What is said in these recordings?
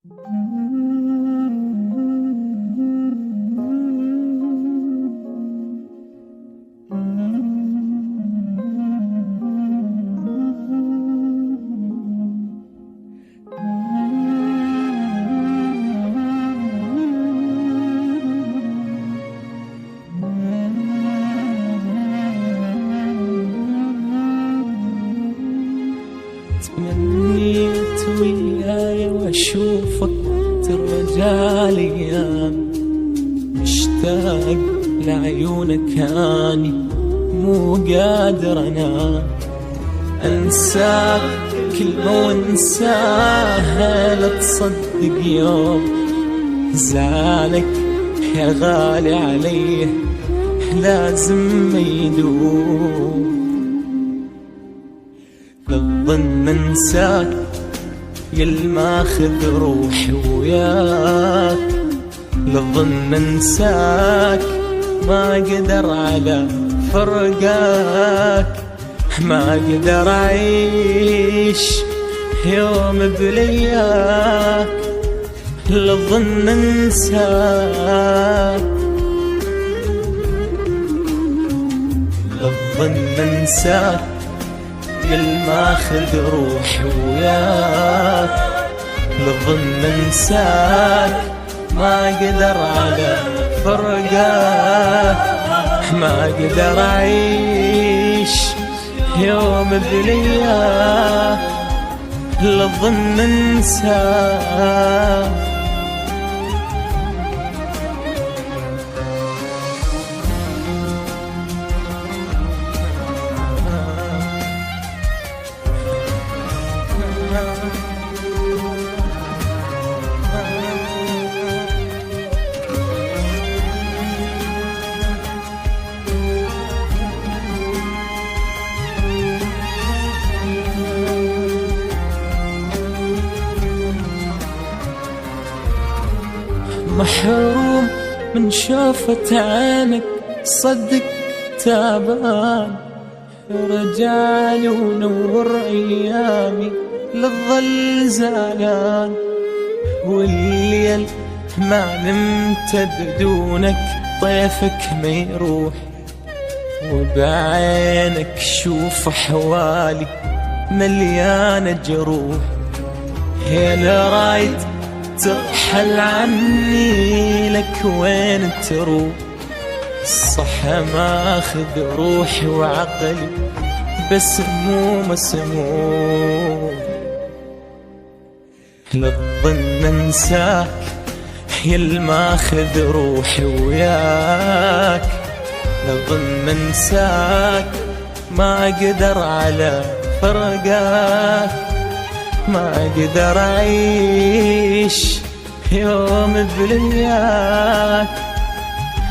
تمنيت وياي واشوفك ترجع الايام، مشتاق لعيونك اني مو قادر انام، انساك كلمة وانساها لا تصدق يوم، زعلك يا غالي علي لازم ما يدوم، للظن انساك يلماخذ روحي وياك، للظن انساك ما اقدر على فرقاك، ما اقدر اعيش يوم بلياك، للظن انساك، للظن انساك يلماخذ روحي وياك، للظن انساك ما اقدر على فرقاك، ما اقدر اعيش يوم بلياك، للظن انساك. محروم من شوفة عينك صدق تعبان، رجعلي ونور ايامي للظل زعلان، والليل ما نمت بدونك طيفك ما يروح، وبعينك شوف حوالي مليانة جروح، يا لرايد ترحل عني لك وين تروح، صح ماخذ روحي وعقلي بس مو مسموم، للظن انساك يلماخذ روحي وياك، للظن انساك ما اقدر على فرقاك، ما اقدر اعيش يوم بلياك،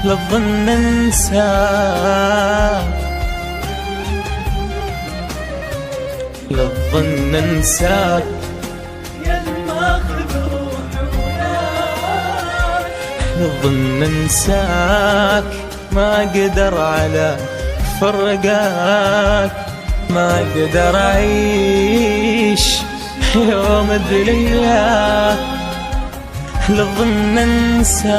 للظن انساك، للظن انساك يلماخذ روحي وياك، للظن انساك ما اقدر على فرقاك، ما اقدر اعيش يوم بلياك، للظن انساك.